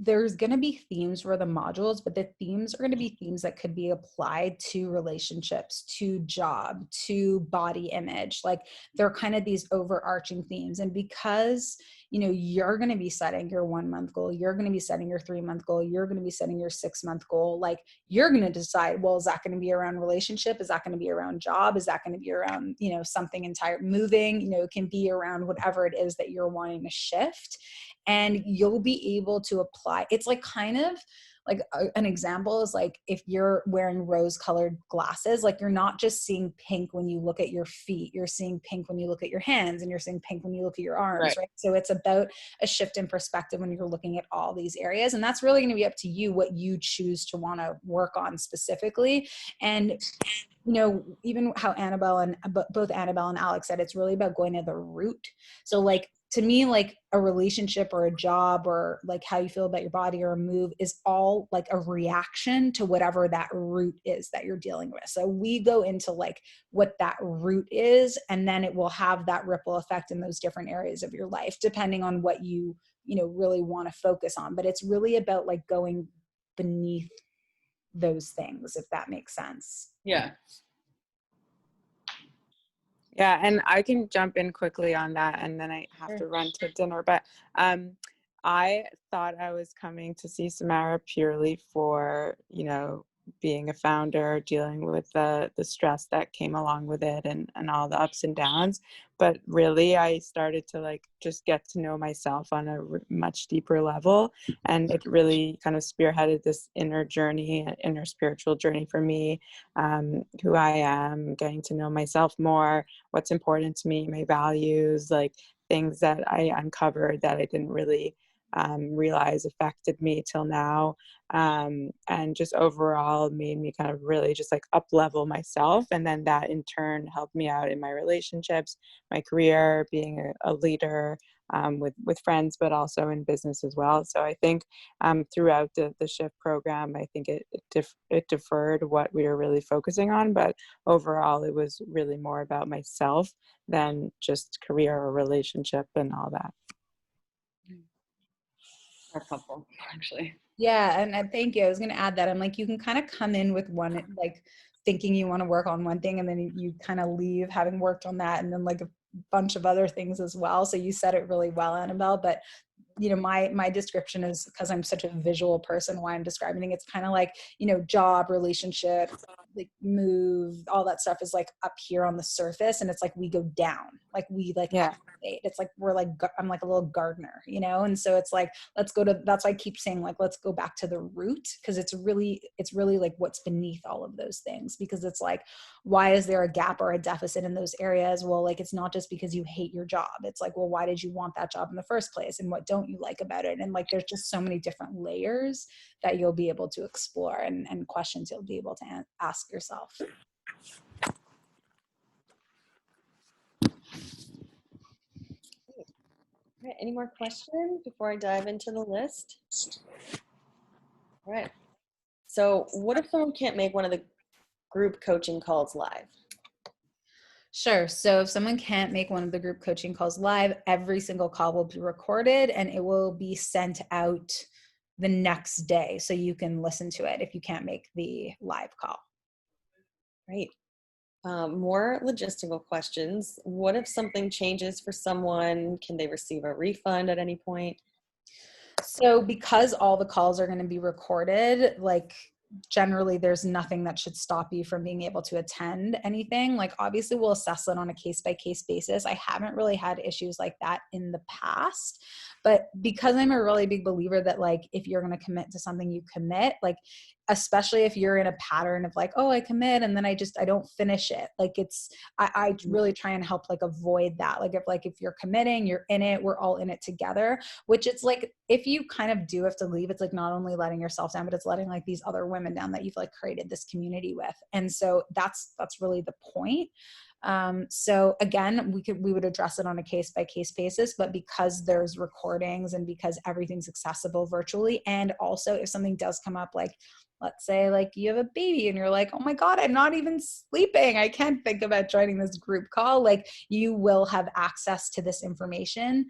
there's going to be themes for the modules, but the themes are going to be themes that could be applied to relationships, to job, to body image. Like, they're kind of these overarching themes. And because, you know, you're going to be setting your 1 month goal, you're going to be setting your 3 month goal, you're going to be setting your 6 month goal. Like, you're going to decide, well, is that going to be around relationship? Is that going to be around job? Is that going to be around, you know, something entire moving? You know, it can be around whatever it is that you're wanting to shift, and you'll be able to apply. It's like kind of like an example is like if you're wearing rose colored glasses, like you're not just seeing pink when you look at your feet, you're seeing pink when you look at your hands, and you're seeing pink when you look at your arms, right? So it's about a shift in perspective when you're looking at all these areas. And that's really going to be up to you what you choose to want to work on specifically. And you know, even how both Annabelle and Alex said, it's really about going to the root. So like, to me, like a relationship or a job or like how you feel about your body or a move is all like a reaction to whatever that root is that you're dealing with. So we go into like what that root is, and then it will have that ripple effect in those different areas of your life, depending on what you know, really want to focus on. But it's really about like going beneath those things, if that makes sense. Yeah. Yeah, and I can jump in quickly on that, and then I have to run to dinner. But I thought I was coming to see Samara purely for, you know, being a founder, dealing with the stress that came along with it and all the ups and downs. But really, I started to like just get to know myself on a much deeper level. And it really kind of spearheaded this inner journey, inner spiritual journey for me, who I am, getting to know myself more, what's important to me, my values, like things that I uncovered that I didn't really realize affected me till now, and just overall made me kind of really just like up level myself, and then that in turn helped me out in my relationships, my career, being a leader, with friends, but also in business as well. So I think throughout the shift program, I think it deferred what we were really focusing on, but overall it was really more about myself than just career or relationship and all that. That's helpful, actually. Yeah, and thank you. I was going to add that. I'm like, you can kind of come in with one, like thinking you want to work on one thing, and then you kind of leave having worked on that, and then like a bunch of other things as well. So you said it really well, Annabelle. But you know, my description is, because I'm such a visual person, why I'm describing it, it's kind of like, you know, job, relationship, like move, all that stuff is like up here on the surface, and it's like we go down, like we like elevate. It's like we're like I'm like a little gardener, you know. And so it's like let's go to, that's why I keep saying like let's go back to the root, because it's really like what's beneath all of those things. Because it's like, why is there a gap or a deficit in those areas? Well, like it's not just because you hate your job. It's like, well, why did you want that job in the first place, and what don't you like about it? And like there's just so many different layers that you'll be able to explore, and questions you'll be able to ask yourself. All right, any more questions before I dive into the list? All right. So what if someone can't make one of the group coaching calls live? Sure. So if someone can't make one of the group coaching calls live, every single call will be recorded and it will be sent out the next day, so you can listen to it if you can't make the live call. Great. More logistical questions. What if something changes for someone? Can they receive a refund at any point? So because all the calls are going to be recorded, like generally there's nothing that should stop you from being able to attend anything. Like obviously we'll assess it on a case-by-case basis. I haven't really had issues like that in the past, but because I'm a really big believer that like if you're going to commit to something, you commit, like especially if you're in a pattern of like, oh, I commit and then I don't finish it. Like I really try and help like avoid that. Like if you're committing, you're in it, we're all in it together, which it's like, if you kind of do have to leave, it's like not only letting yourself down, but it's letting like these other women down that you've like created this community with. And so that's really the point. So again, we would address it on a case-by-case basis, but because there's recordings and because everything's accessible virtually, and also if something does come up, like let's say like you have a baby and you're like, oh my God, I'm not even sleeping, I can't think about joining this group call, like you will have access to this information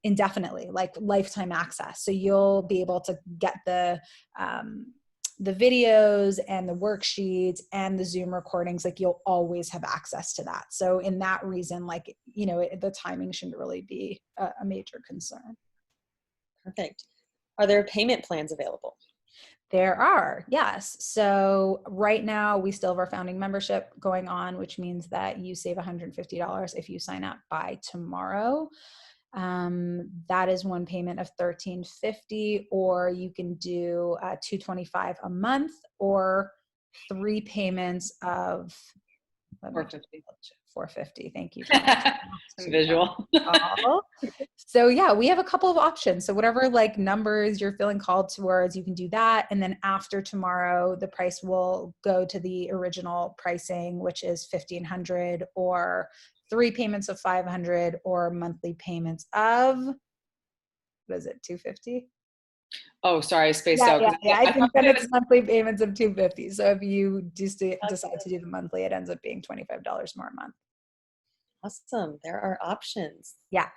indefinitely, like lifetime access. So you'll be able to get the videos and the worksheets and the Zoom recordings, like you'll always have access to that. So in that reason, like, you know, the timing shouldn't really be a major concern. Perfect. Are there payment plans available? There are, yes. So right now we still have our founding membership going on, which means that you save $150 if you sign up by tomorrow. That is one payment of $1,350, or you can do $225 a month, or 3 payments of $450. Thank you. Visual. So yeah, we have a couple of options. So whatever like numbers you're feeling called towards, you can do that. And then after tomorrow, the price will go to the original pricing, which is $1,500, or 3 payments of $500, or monthly payments of, what is it, $250? Oh, sorry, I spaced out. Yeah. I think that it's monthly payments of $250. So if you just decide to do the monthly, it ends up being $25 more a month. Awesome. There are options. Yeah.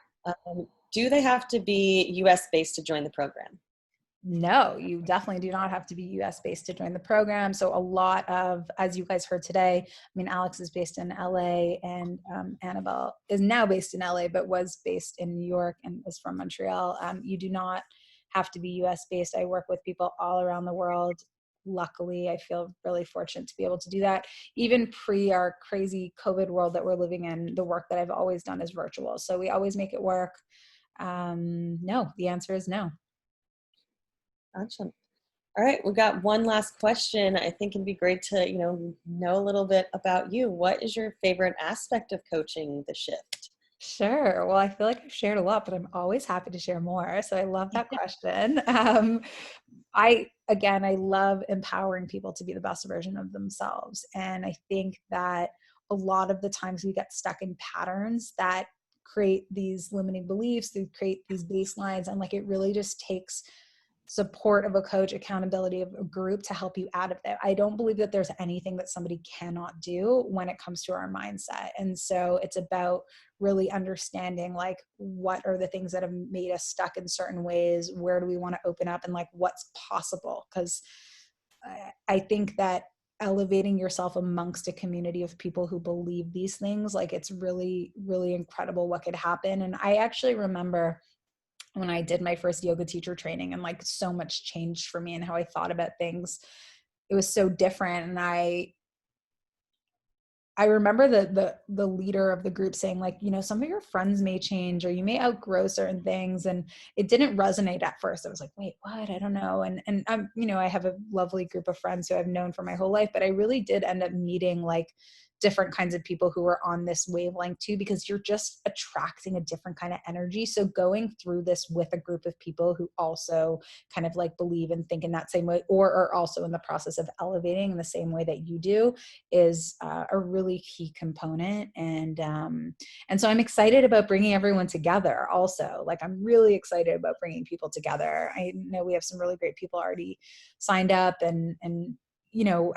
Do they have to be US based to join the program? No, you definitely do not have to be US based to join the program. So a lot of, as you guys heard today, I mean, Alex is based in LA, and Annabelle is now based in LA, but was based in New York and is from Montreal. You do not have to be US based. I work with people all around the world. Luckily, I feel really fortunate to be able to do that. Even pre our crazy COVID world that we're living in, the work that I've always done is virtual. So we always make it work. No, the answer is no. Awesome. All right, we got one last question. I think it'd be great to, know a little bit about you. What is your favorite aspect of coaching the shift? Sure. Well, I feel like I've shared a lot, but I'm always happy to share more. So I love that question. I love empowering people to be the best version of themselves. And I think that a lot of the times we get stuck in patterns that create these limiting beliefs, that create these baselines. And like, it really just takes support of a coach, accountability of a group to help you out of that. I don't believe that there's anything that somebody cannot do when it comes to our mindset. And so it's about really understanding like, what are the things that have made us stuck in certain ways? Where do we want to open up, and like what's possible? Because I think that elevating yourself amongst a community of people who believe these things, like it's really, really incredible what could happen. And I actually remember when I did my first yoga teacher training, and like so much changed for me and how I thought about things. it was so different. And I remember the leader of the group saying, like, you know, some of your friends may change or you may outgrow certain things. And it didn't resonate at first. I was like, wait, what? I don't know. And I'm, you know, I have a lovely group of friends who I've known for my whole life, but I really did end up meeting like different kinds of people who are on this wavelength too, because you're just attracting a different kind of energy. So going through this with a group of people who also kind of like believe and think in that same way, or are also in the process of elevating in the same way that you do, is a really key component. And so I'm excited about bringing everyone together also. Like, I'm really excited about bringing people together. I know we have some really great people already signed up, and you know,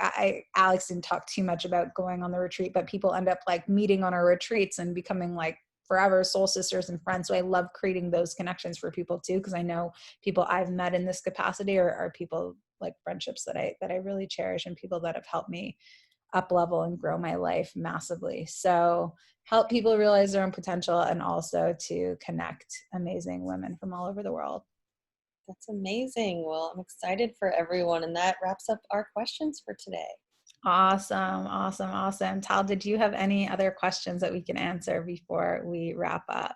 Alex didn't talk too much about going on the retreat, but people end up like meeting on our retreats and becoming like forever soul sisters and friends. So I love creating those connections for people too, because I know people I've met in this capacity are people like friendships that I really cherish, and people that have helped me up level and grow my life massively. So help people realize their own potential, and also to connect amazing women from all over the world. That's amazing. Well, I'm excited for everyone. And that wraps up our questions for today. Awesome. Tal, did you have any other questions that we can answer before we wrap up?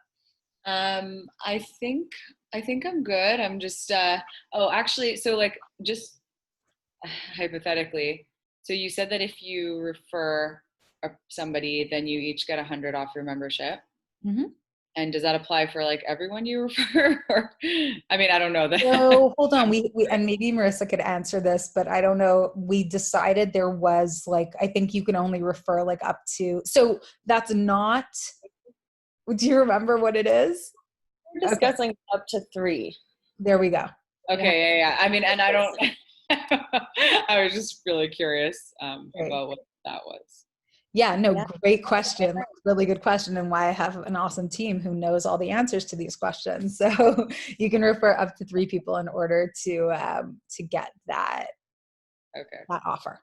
I think I'm good. I'm just, actually, so like, just hypothetically, so you said that if you refer somebody, then you each get 100 off your membership. Mm-hmm. And does that apply for like everyone you refer? Or, I mean, I don't know that. So hold on, we and maybe Marissa could answer this, but I don't know. We decided there was like, I think you can only refer like up to, so that's not, do you remember what it is? We're discussing up to 3. There we go. Okay, yeah. I mean, and I don't, I was just really curious about what that was. Yeah, no, great question. Really good question, and why I have an awesome team who knows all the answers to these questions. So you can refer up to 3 people in order to get that offer.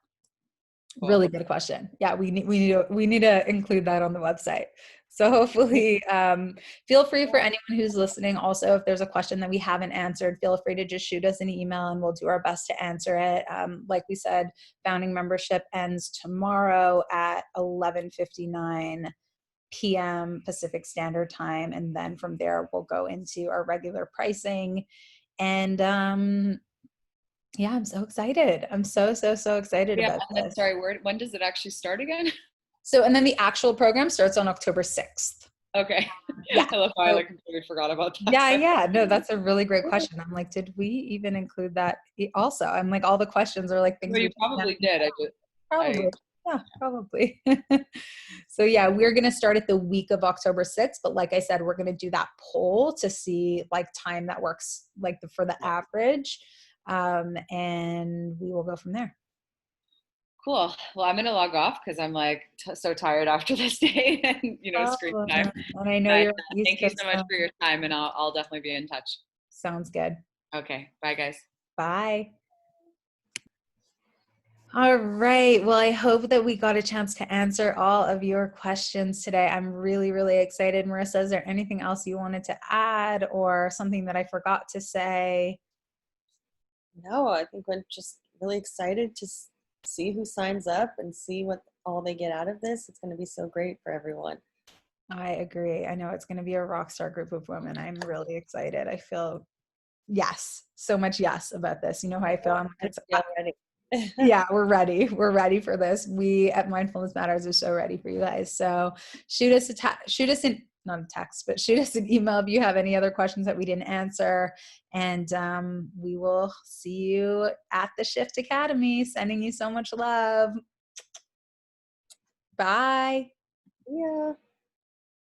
Cool. Really good question. Yeah, we need to include that on the website. So hopefully, feel free for anyone who's listening. Also, if there's a question that we haven't answered, feel free to just shoot us an email and we'll do our best to answer it. Like we said, founding membership ends tomorrow at 11:59 p.m. Pacific Standard Time. And then from there, we'll go into our regular pricing. And yeah, I'm so excited. I'm so excited about this. Sorry, when does it actually start again? So, and then the actual program starts on October 6th. Okay. Yeah. I love how I completely forgot about that. Yeah. No, that's a really great question. I'm like, did we even include that also? I'm like, all the questions are like things. Well, you probably did. Probably. So yeah, we're going to start at the week of October 6th. But like I said, we're going to do that poll to see like time that works like for the average. And we will go from there. Cool. Well, I'm going to log off because I'm like so tired after this day and, screen time. And I know you're. Thank you so much for your time, and I'll definitely be in touch. Sounds good. Okay. Bye, guys. Bye. All right. Well, I hope that we got a chance to answer all of your questions today. I'm really excited. Marissa, is there anything else you wanted to add or something that I forgot to say? No, I think we're just really excited to see who signs up and see what all they get out of this. It's going to be so great for everyone. I agree. I know it's going to be a rock star group of women. I'm really excited. I feel so much about this. You know how I feel? Ready. Yeah, we're ready. We're ready for this. We at Mindfulness Matters are so ready for you guys. So shoot us not a text, but shoot us an email if you have any other questions that we didn't answer. And we will see you at the Shift Academy. Sending you so much love. Bye. Yeah.